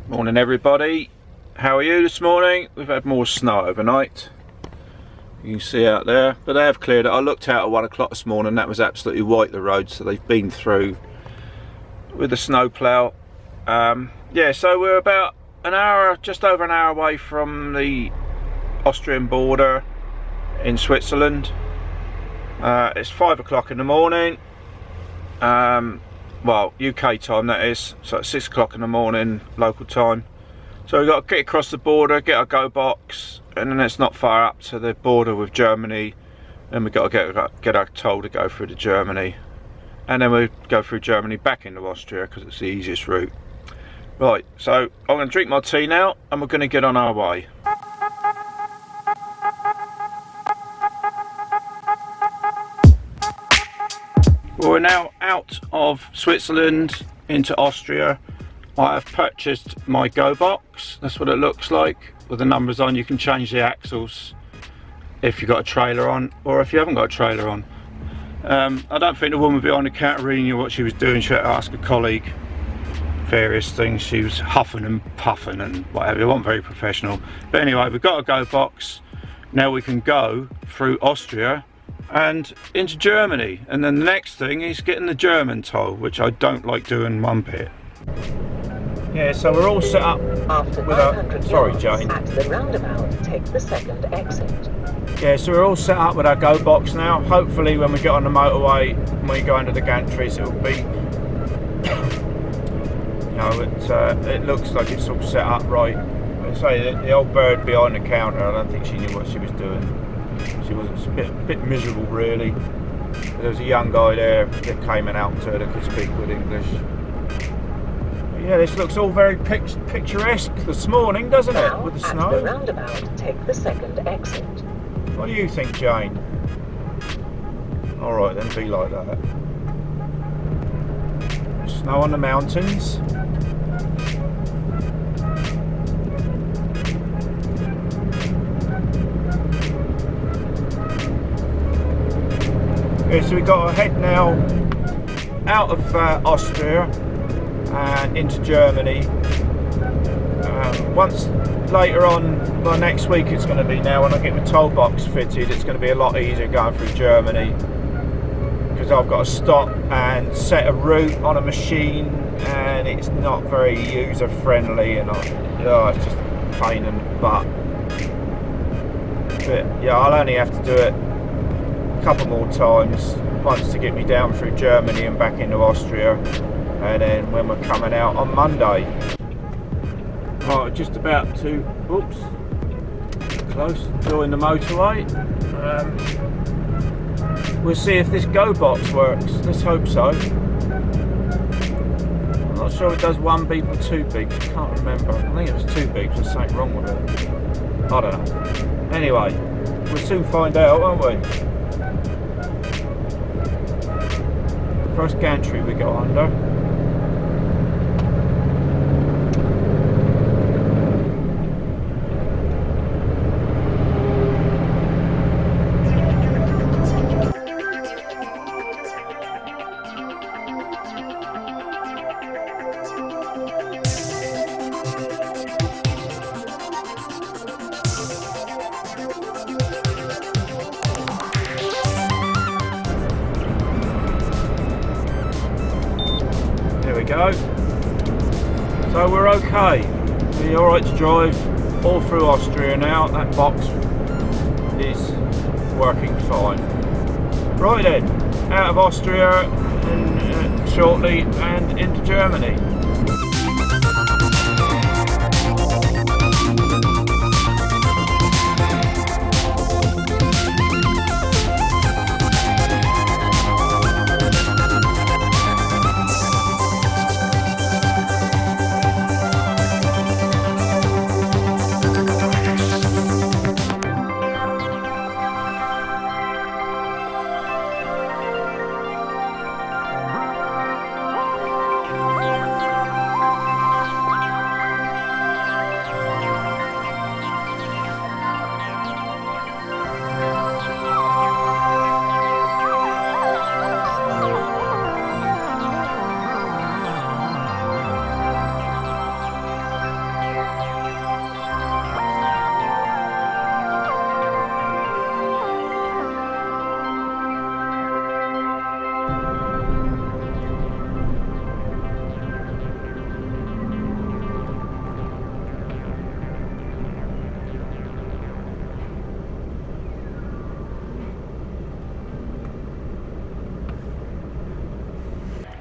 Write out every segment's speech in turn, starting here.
Morning everybody, how are you this morning? We've had more snow overnight, you can see out there, but they have cleared it. I looked out at 1 o'clock this morning, that was absolutely white, the road, so they've been through with the snow plough. Yeah, so we're about an hour, just over an hour away from the Austrian border in Switzerland. It's 5 o'clock in the morning, well, UK time that is, so it's 6 o'clock in the morning local time. So we've got to get across the border, get our go box, and then it's not far up to the border with Germany, and we've got to get our toll to go through to Germany, and then we go through Germany back into Austria because it's the easiest route. Right, so I'm going to drink my tea now and we're going to get on our way. We're now out of Switzerland into Austria. I have purchased my go box. That's what it looks like with the numbers on. You can change the axles if you've got a trailer on or if you haven't got a trailer on. I don't think the woman behind the counter really knew what she was doing. She had to ask a colleague various things. She was huffing and puffing and whatever. It wasn't very professional. But anyway, we've got a go box. Now we can go through Austria and into Germany, and then the next thing is getting the German toll, which I don't like doing one bit. Yeah, so we're all set up with our, sorry Jane. At the roundabout, take the second exit. Yeah, so we're all set up with our go box now. Hopefully when we get on the motorway, when we go under the gantries, it'll be, you know, it looks like it's all set up right. I say the old bird behind the counter, I don't think she knew what she was doing. She was a bit miserable really. There was a young guy there that came and helped her that could speak good English. But yeah, this looks all very picturesque this morning, doesn't it, with the snow? At the roundabout, take the second exit. What do you think, Jane? Alright then, be like that. Snow on the mountains. Yeah, so we've got to head now out of Austria and into Germany. Once later on, by next week it's going to be now, when I get my toll box fitted, it's going to be a lot easier going through Germany because I've got to stop and set a route on a machine and it's not very user friendly, and it's just a pain in the butt. But yeah, I'll only have to do it couple more times, once to get me down through Germany and back into Austria, and then when we're coming out on Monday. Right, just about to, oops, close, join the motorway. We'll see if this go box works, let's hope so. I'm not sure if it does one beep or two beeps, I can't remember. I think it was two beeps, there's something wrong with it. I don't know. Anyway, we'll soon find out, won't we? First gantry we go under. Go. So we're okay. We're alright to drive all through Austria now. That box is working fine. Right then, out of Austria and shortly and into Germany.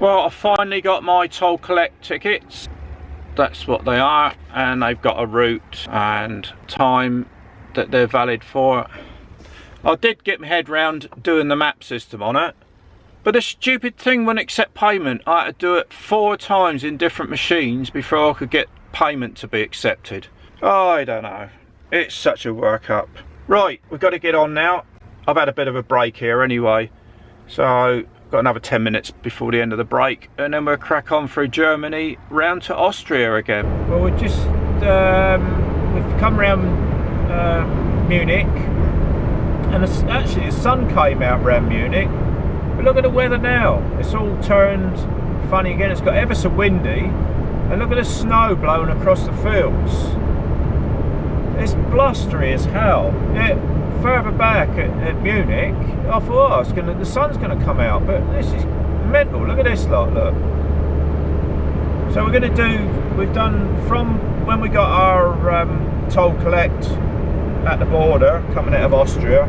Well, I finally got my toll collect tickets. That's what they are, and they've got a route and time that they're valid for. I did get my head round doing the map system on it, but the stupid thing wouldn't accept payment. I had to do it 4 times in different machines before I could get payment to be accepted. Oh, I don't know. It's such a workup. Right, we've got to get on now. I've had a bit of a break here anyway, so got another 10 minutes before the end of the break, and then we'll crack on through Germany round to Austria again. Well, we've just we've come round Munich, and actually the sun came out round Munich, but look at the weather now. It's all turned funny again. It's got ever so windy, and look at the snow blowing across the fields. It's blustery as hell. Further back at Munich, I thought, oh, the sun's going to come out, but this is mental. Look at this lot, look. So we've done from when we got our toll collect at the border, coming out of Austria,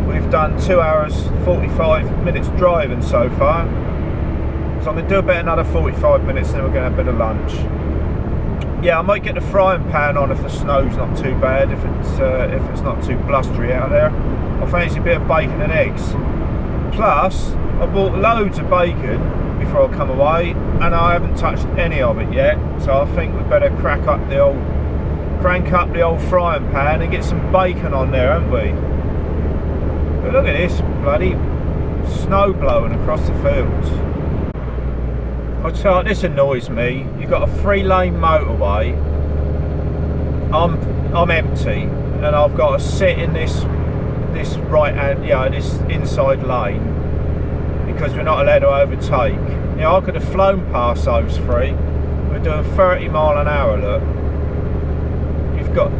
we've done 2 hours, 45 minutes driving so far. So I'm going to do about another 45 minutes, then we're going to have a bit of lunch. Yeah, I might get the frying pan on if the snow's not too bad, if it's not too blustery out there. I fancy a bit of bacon and eggs. Plus, I bought loads of bacon before I come away, and I haven't touched any of it yet. So I think we'd better crank up the old frying pan and get some bacon on there, haven't we? But look at this bloody snow blowing across the fields. I'll tell you, this annoys me. You've got a 3-lane motorway. I'm empty, and I've got to sit in this right hand, this inside lane because we're not allowed to overtake. You know, I could have flown past those 3. We're doing 30 mile an hour. Look,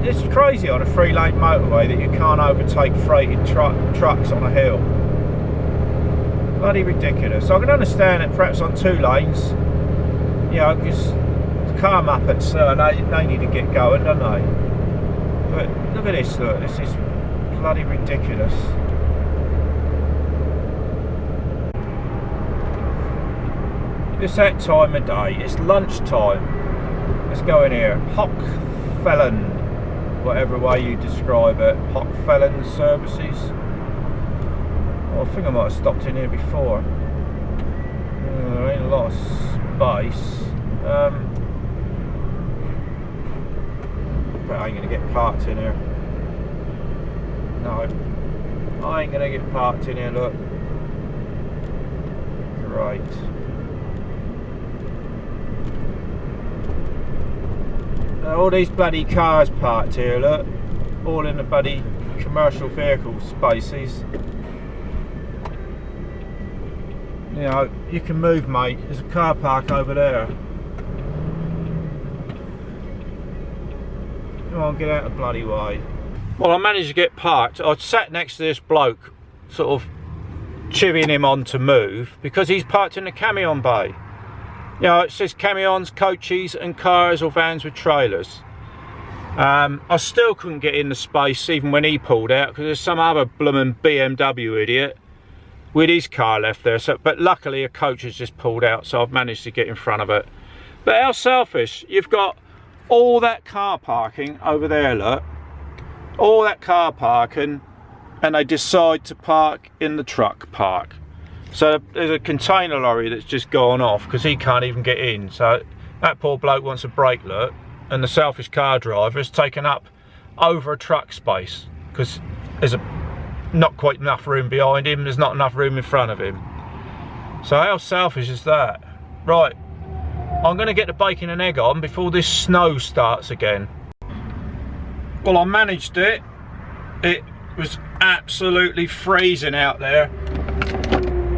it's crazy on a 3-lane motorway that you can't overtake freighted trucks on a hill. Bloody ridiculous. I can understand it perhaps on 2 lanes, you know, because the car muppets, they need to get going, don't they? But look at this, look, this is bloody ridiculous. It's that time of day, it's lunchtime. Let's go in here. Hochfällen, whatever way you describe it. Hochfällen services. I think I might have stopped in here before. There ain't a lot of space. But I ain't going to get parked in here. No, I ain't going to get parked in here, look. Great. All these bloody cars parked here, look. All in the bloody commercial vehicle spaces. You know, you can move, mate. There's a car park over there. Come on, get out of the bloody way. Well, I managed to get parked. I sat next to this bloke, sort of chivying him on to move, because he's parked in the camion bay. You know, it says camions, coaches and cars or vans with trailers. I still couldn't get in the space even when he pulled out, because there's some other blooming BMW idiot with his car left there. So, but luckily a coach has just pulled out, so I've managed to get in front of it. But how selfish. You've got all that car parking over there, look. All that car parking, and they decide to park in the truck park. So there's a container lorry that's just gone off because he can't even get in. So that poor bloke wants a break, look, and the selfish car driver has taken up over a truck space because there's not quite enough room behind him, there's not enough room in front of him. So how selfish is that? Right, I'm going to get the bacon and egg on before this snow starts again. Well, I managed it. It was absolutely freezing out there,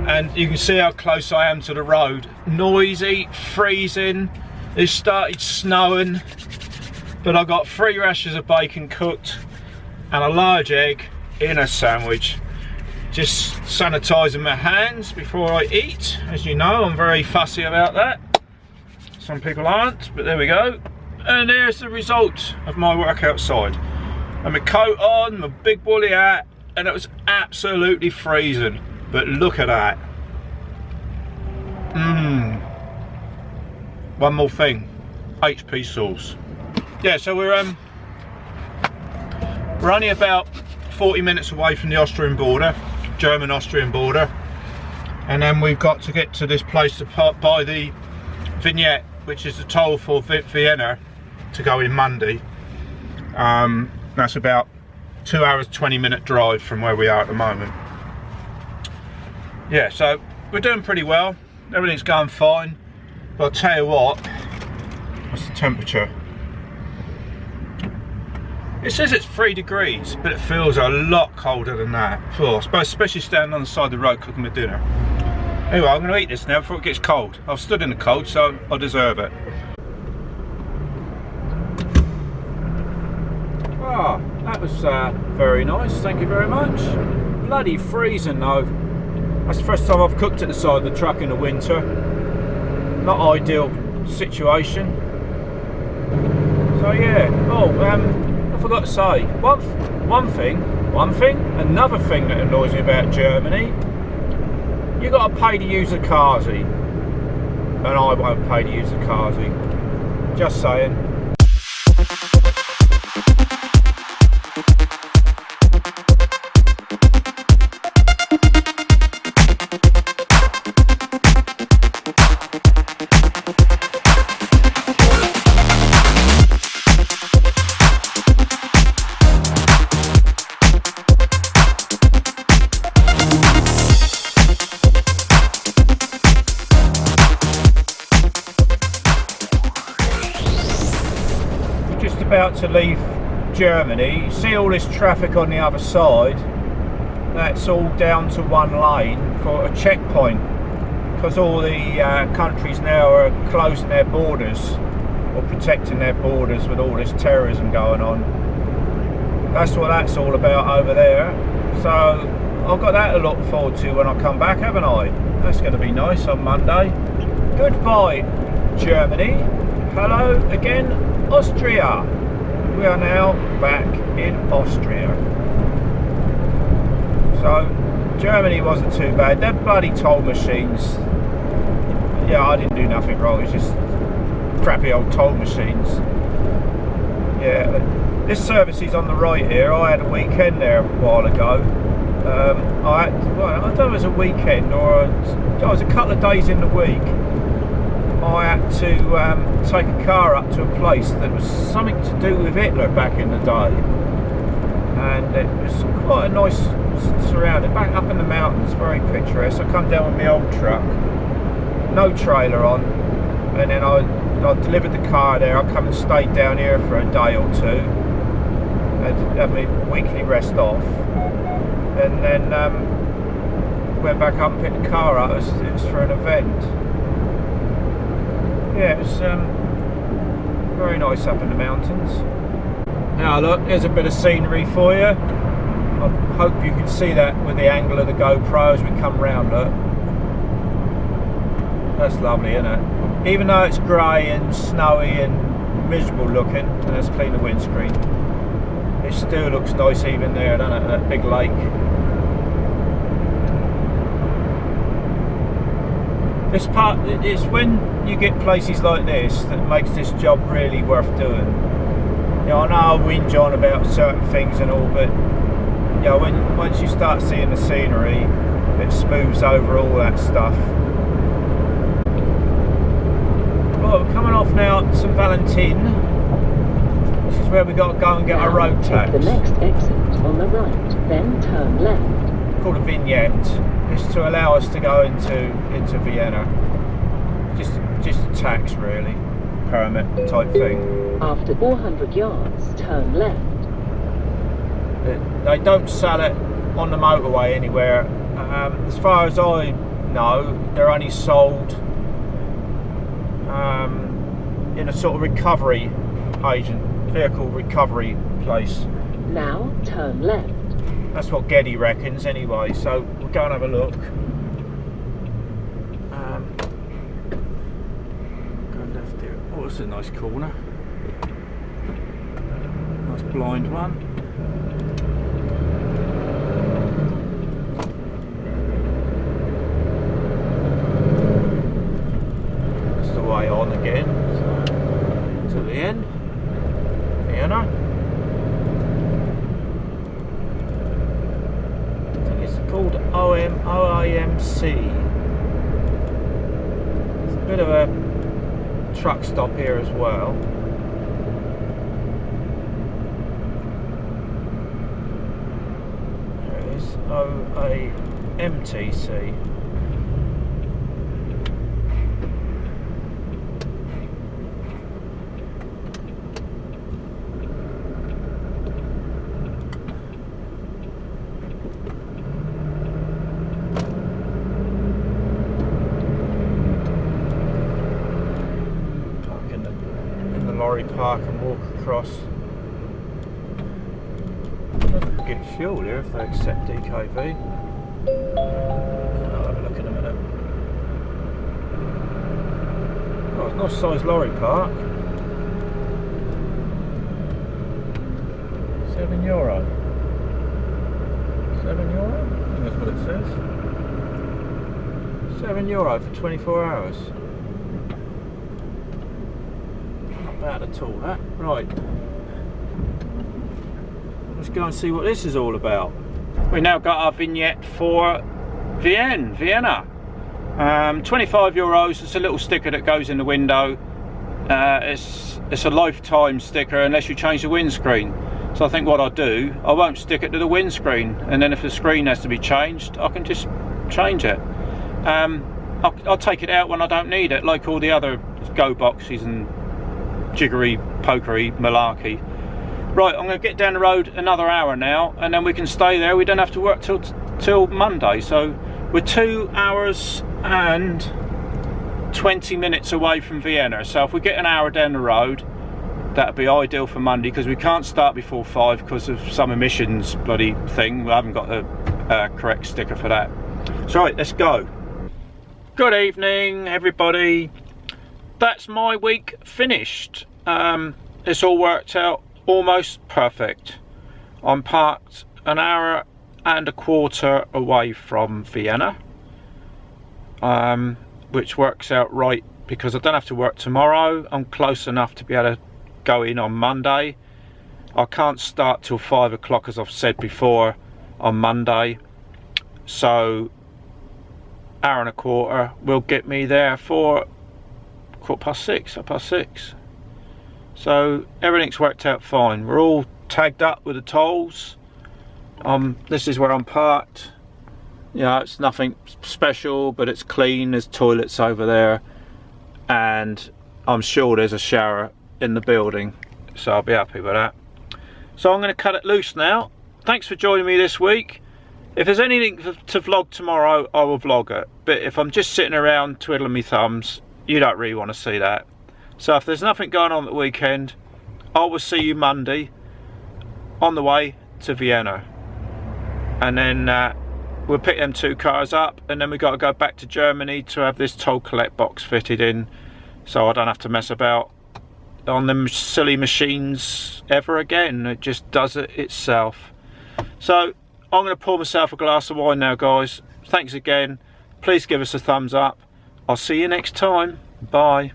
and you can see how close I am to the road. Noisy, freezing. It started snowing, but I got 3 rashers of bacon cooked and a large egg in a sandwich. Just sanitising my hands before I eat. As you know, I'm very fussy about that. Some people aren't, but there we go. And there's the result of my work outside. And my coat on, my big woolly hat, and it was absolutely freezing. But look at that. One more thing, HP sauce. Yeah, so we're only about 40 minutes away from the Austrian border, German-Austrian border, and then we've got to get to this place to buy the vignette, which is the toll for Vienna to go in Monday. That's about 2 hours 20-minute drive from where we are at the moment. Yeah, so we're doing pretty well, everything's going fine, but I'll tell you what, what's the temperature? It says it's 3 degrees, but it feels a lot colder than that. Oh, I suppose, especially standing on the side of the road cooking my dinner. Anyway, I'm going to eat this now before it gets cold. I've stood in the cold, so I deserve it. Ah, that was very nice, thank you very much. Bloody freezing though. That's the first time I've cooked at the side of the truck in the winter. Not ideal situation. So yeah, I forgot to say, another thing that annoys me about Germany, you got to pay to use the Kazi, and I won't pay to use the Kazi. Just saying. About to leave Germany. You see all this traffic on the other side, that's all down to one lane for a checkpoint, because all the countries now are closing their borders or protecting their borders with all this terrorism going on. That's what that's all about over there, so I've got that to look forward to when I come back, haven't I? That's going to be nice on Monday. Goodbye Germany, hello again Austria. We are now back in Austria. So Germany wasn't too bad. Them bloody toll machines, yeah, I didn't do nothing wrong, it's just crappy old toll machines. Yeah, this service is on the right here. I had a weekend there a while ago. I don't know if it was a weekend or it was a couple of days in the week. I had to take a car up to a place that was something to do with Hitler back in the day, and it was quite a nice surrounding, back up in the mountains, very picturesque. I come down with my old truck, no trailer on, and then I delivered the car there. I come and stayed down here for a day or two, and had my weekly rest off, and then went back up and picked the car up. It was for an event. Yeah, it was very nice up in the mountains. Now look, there's a bit of scenery for you. I hope you can see that with the angle of the GoPro as we come round. Look, that's lovely, isn't it? Even though it's grey and snowy and miserable looking, and let's clean the windscreen, it still looks nice even there, doesn't it? That big lake. This part, it's when you get places like this that makes this job really worth doing. You know, I know I whinge on about certain things and all, but you know, once you start seeing the scenery, it smooths over all that stuff. Well, we're coming off now at St. Valentin. This is where we got to go and get our road tax. Take the next exit on the right, then turn left. Called a vignette. It's to allow us to go into Vienna. Just a tax, really, permit type thing. After 400 yards, turn left. They don't sell it on the motorway anywhere. As far as I know, they're only sold in a sort of recovery vehicle recovery place. Now turn left. That's what Geddy reckons anyway, so we'll go and have a look. Go left here. Oh, it's a nice corner. Nice blind one. Vienna. I think it's called OAMC. It's a bit of a truck stop here as well. There it is, OAMTC. Lorry park and walk across. I'll get fuel here if they accept DKV. I'll have a look in a minute. Oh, it's a nice sized lorry park. €7. €7? I think that's what it says. €7 for 24 hours. Bad at all, that. Right. Let's go and see what this is all about. We now got our vignette for Vienna. €25. It's a little sticker that goes in the window. It's a lifetime sticker unless you change the windscreen. So I think what I'll do, I won't stick it to the windscreen, and then if the screen has to be changed, I can just change it. I'll take it out when I don't need it, like all the other go boxes and jiggery pokery malarkey. Right, I'm going to get down the road another hour now, and then we can stay there. We don't have to work till Monday, so we're 2 hours and 20 minutes away from Vienna. So if we get an hour down the road, that'd be ideal for Monday, because we can't start before 5 because of some emissions bloody thing. I haven't got the correct sticker for that. So right, let's go. Good evening, everybody. That's my week finished. It's all worked out almost perfect. I'm parked an hour and a quarter away from Vienna, which works out right because I don't have to work tomorrow. I'm close enough to be able to go in on Monday. I can't start till 5 o'clock, as I've said before, on Monday, so hour and a quarter will get me there for 6:15. So everything's worked out fine. We're all tagged up with the tolls. This is where I'm parked. It's nothing special, but it's clean. There's toilets over there, and I'm sure there's a shower in the building, so I'll be happy with that. So I'm going to cut it loose now. Thanks for joining me this week. If there's anything to vlog tomorrow, I will vlog it, but if I'm just sitting around twiddling my thumbs, you don't really want to see that. So if there's nothing going on at the weekend, I will see you Monday on the way to Vienna, and then we'll pick them 2 cars up, and then we got to go back to Germany to have this toll collect box fitted in, so I don't have to mess about on them silly machines ever again. It just does it itself. So I'm going to pour myself a glass of wine now, guys. Thanks again. Please give us a thumbs up. I'll see you next time. Bye.